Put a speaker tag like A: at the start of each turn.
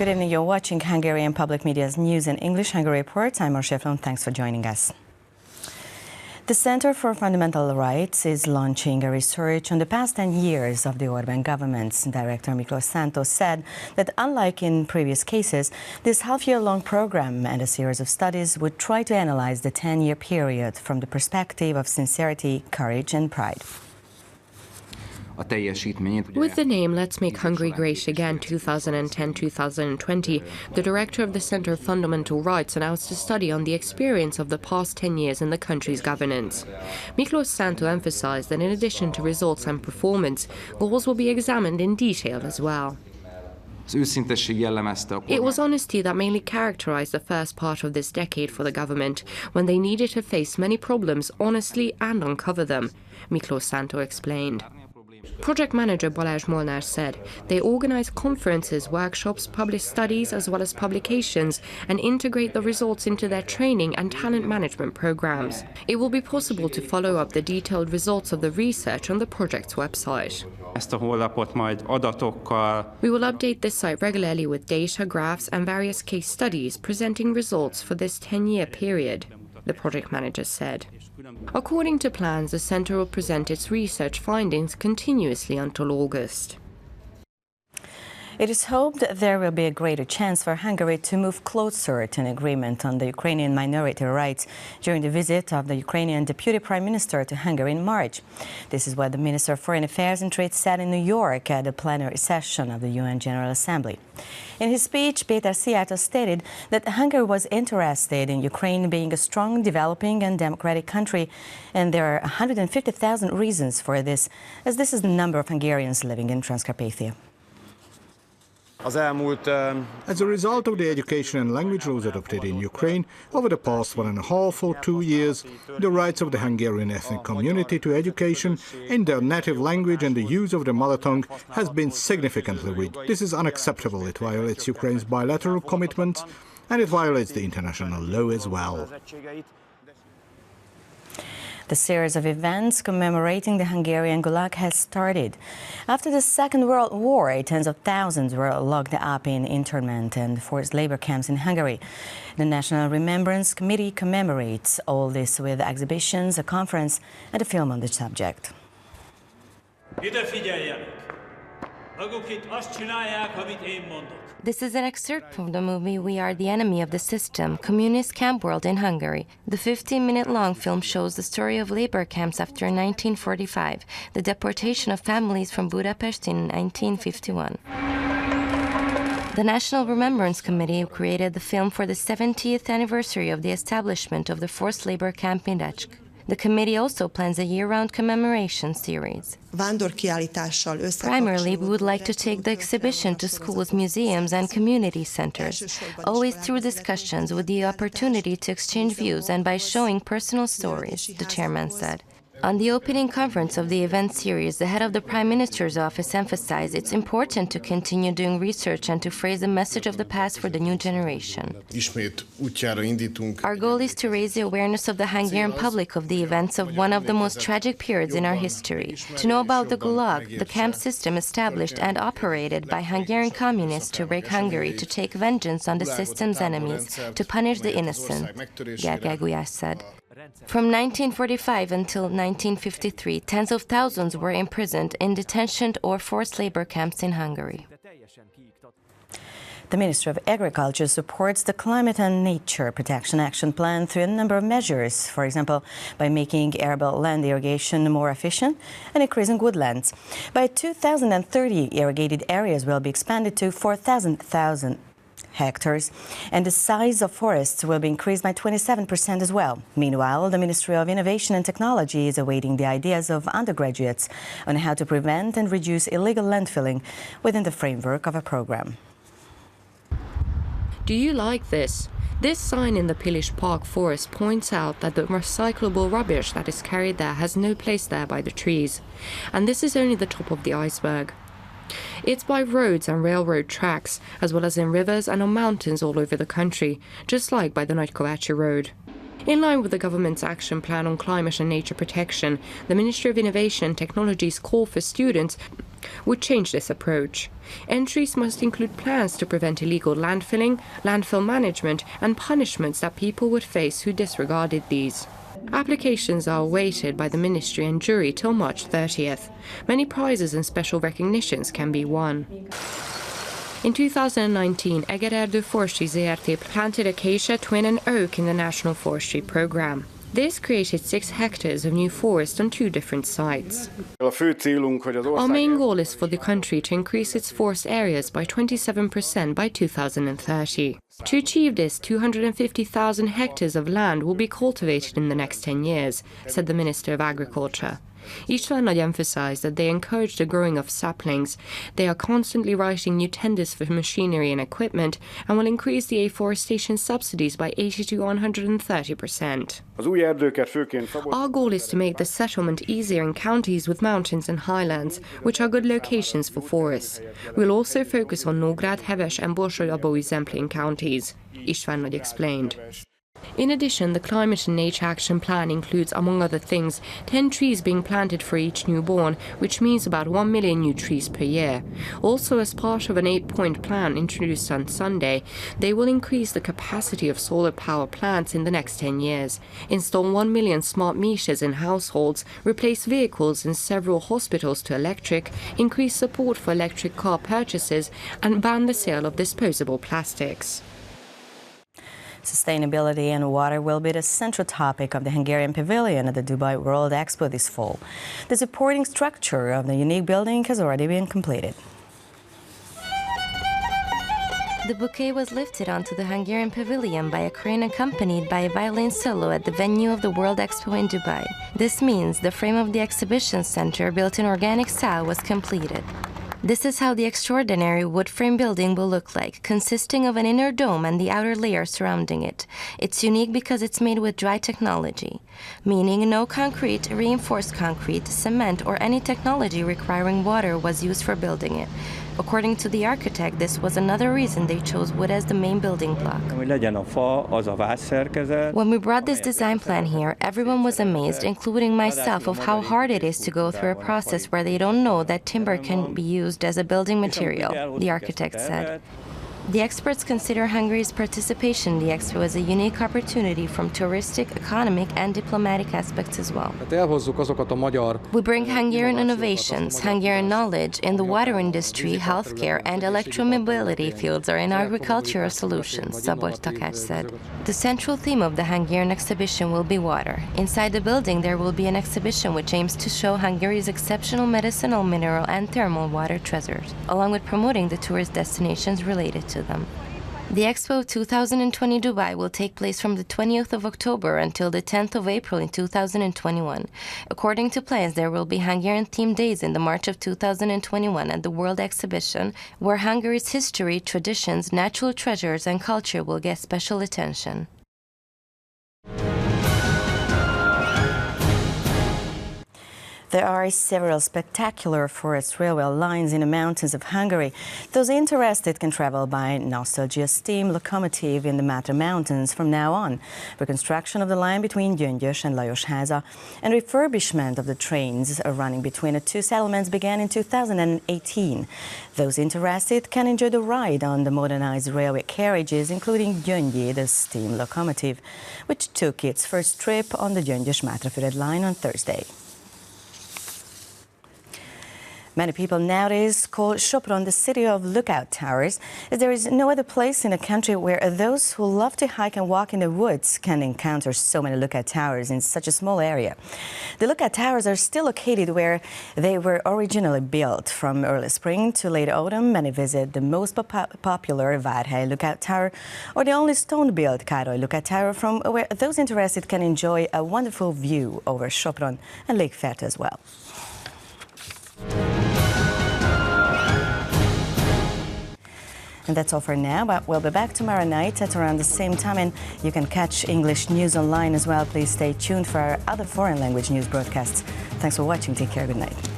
A: Good evening. You're watching Hungarian Public Media's News in English Hungary Reports. I'm Marcia Flom. Thanks for joining us. The Center for Fundamental Rights is launching a research on the past 10 years of the Orbán government's. Director Miklós Santos said that unlike in previous cases, this half-year-long program and a series of studies would try to analyze the 10-year period from the perspective of sincerity, courage and pride.
B: With the name Let's Make Hungary Great Again 2010-2020, the director of the Center for Fundamental Rights announced a study on the experience of the past 10 years in the country's governance. Miklós Santos emphasized that in addition to results and performance, goals will be examined in detail as well. It was honesty that mainly characterized the first part of this decade for the government, when they needed to face many problems honestly and uncover them, Miklós Santos explained. Project manager Balázs Molnár said they organize conferences, workshops, publish studies as well as publications and integrate the results into their training and talent management programs. It will be possible to follow up the detailed results of the research on the project's website. We will update this site regularly with data, graphs and various case studies presenting results for this 10-year period, the project manager said. According to plans, the Centre will present its research findings continuously until August.
A: It is hoped that there will be a greater chance for Hungary to move closer to an agreement on the Ukrainian minority rights during the visit of the Ukrainian Deputy Prime Minister to Hungary in March. This is what the Minister of Foreign Affairs and Trade said in New York at the plenary session of the UN General Assembly. In his speech, Péter Szijjártó stated that Hungary was interested in Ukraine being a strong, developing and democratic country, and there are 150,000 reasons for this, as this is the number of Hungarians living in Transcarpathia.
C: As a result of the education and language laws adopted in Ukraine over the past 1.5 or 2 years, the rights of the Hungarian ethnic community to education in their native language and the use of the mother tongue has been significantly reduced. This is unacceptable. It violates Ukraine's bilateral commitments and it violates the international law as well.
A: The series of events commemorating the Hungarian Gulag has started. After the Second World War, tens of thousands were locked up in internment and forced labor camps in Hungary. The National Remembrance Committee commemorates all this with exhibitions, a conference and a film on the subject.
D: This is an excerpt from the movie We Are the Enemy of the System, Communist Camp World in Hungary. The 15-minute-long film shows the story of labor camps after 1945, the deportation of families from Budapest in 1951. The National Remembrance Committee created the film for the 70th anniversary of the establishment of the forced labor camp in Decsk. The committee also plans a year-round commemoration series. Primarily, we would like to take the exhibition to schools, museums and community centers, always through discussions with the opportunity to exchange views and by showing personal stories, the chairman said. On the opening conference of the event series, the head of the Prime Minister's office emphasized it's important to continue doing research and to phrase the message of the past for the new generation. Our goal is to raise the awareness of the Hungarian public of the events of one of the most tragic periods in our history, to know about the Gulag, the camp system established and operated by Hungarian communists to break Hungary, to take vengeance on the system's enemies, to punish the innocent, Gergely Gulyás said. From 1945 until 1953, tens of thousands were imprisoned in detention or forced labor camps in Hungary.
A: The Ministry of Agriculture supports the Climate and Nature Protection Action Plan through a number of measures, for example, by making arable land irrigation more efficient and increasing woodlands. By 2030, irrigated areas will be expanded to 4,000 hectares, and the size of forests will be increased by 27% as well. Meanwhile, the Ministry of Innovation and Technology is awaiting the ideas of undergraduates on how to prevent and reduce illegal landfilling within the framework of a program.
B: Do you like this? This sign in the Pilis Park forest points out that the recyclable rubbish that is carried there has no place there by the trees. And this is only the top of the iceberg. It's by roads and railroad tracks, as well as in rivers and on mountains all over the country, just like by the Nagykovácsi Road. In line with the government's action plan on climate and nature protection, the Ministry of Innovation and Technology's call for students would change this approach. Entries must include plans to prevent illegal landfilling, landfill management, and punishments that people would face who disregarded these. Applications are awaited by the ministry and jury till March 30th. Many prizes and special recognitions can be won. In 2019, Híradó Forestry Zrt. Planted acacia, twin and oak in the National Forestry Programme. This created 6 hectares of new forest on 2 different sites. Our main goal is for the country to increase its forest areas by 27% by 2030. To achieve this, 250,000 hectares of land will be cultivated in the next 10 years, said the Minister of Agriculture. István Nagy emphasized that they encourage the growing of saplings. They are constantly writing new tenders for machinery and equipment and will increase the afforestation subsidies by 80 to 130%. Our goal is to make the settlement easier in counties with mountains and highlands, which are good locations for forests. We'll also focus on Nógrád, Heves and Borsod-Abaúj-Zemplén counties, István Nagy explained. In addition, the Climate and Nature Action Plan includes, among other things, 10 trees being planted for each newborn, which means about 1 million new trees per year. Also, as part of an 8-point plan introduced on Sunday, they will increase the capacity of solar power plants in the next 10 years, install 1 million smart meters in households, replace vehicles in several hospitals to electric, increase support for electric car purchases, and ban the sale of disposable plastics.
A: Sustainability and water will be the central topic of the Hungarian pavilion at the Dubai World Expo this fall. The supporting structure of the unique building has already been completed.
D: The bouquet was lifted onto the Hungarian pavilion by a crane accompanied by a violin solo at the venue of the World Expo in Dubai. This means the frame of the exhibition center, built in organic style, was completed. This is how the extraordinary wood frame building will look like, consisting of an inner dome and the outer layer surrounding it. It's unique because it's made with dry technology, meaning no concrete, reinforced concrete, cement, or any technology requiring water was used for building it. According to the architect, this was another reason they chose wood as the main building block. When we brought this design plan here, everyone was amazed, including myself, of how hard it is to go through a process where they don't know that timber can be used as a building material, the architect said. The experts consider Hungary's participation in the Expo as a unique opportunity from touristic, economic and diplomatic aspects as well. We bring Hungarian innovations, Hungarian knowledge in the water industry, healthcare and electromobility fields or in agricultural solutions, Szabolcs Takács said. The central theme of the Hungarian exhibition will be water. Inside the building there will be an exhibition which aims to show Hungary's exceptional medicinal, mineral and thermal water treasures, along with promoting the tourist destinations related to them. The Expo 2020 Dubai will take place from the 20th of October until the 10th of April in 2021. According to plans, there will be Hungarian-themed days in the March of 2021 at the World Exhibition, where Hungary's history, traditions, natural treasures and culture will get special attention.
A: There are several spectacular forest railway lines in the mountains of Hungary. Those interested can travel by nostalgia steam locomotive in the Mátra Mountains from now on. Reconstruction of the line between Gyöngyös and Lajosháza and refurbishment of the trains running between the 2 settlements began in 2018. Those interested can enjoy the ride on the modernized railway carriages, including Gyöngyi, the steam locomotive, which took its first trip on the Gyöngyös-Mátrafüred line on Thursday. Many people nowadays call Sopron the city of lookout towers, as there is no other place in the country where those who love to hike and walk in the woods can encounter so many lookout towers in such a small area. The lookout towers are still located where they were originally built. From early spring to late autumn, many visit the most popular Várhely Lookout Tower or the only stone-built Károly Lookout Tower, from where those interested can enjoy a wonderful view over Sopron and Lake Fert as well. And that's all for now, but we'll be back tomorrow night at around the same time, and you can catch English news online as well. Please stay tuned for our other foreign language news broadcasts. Thanks for watching. Take care. Good night.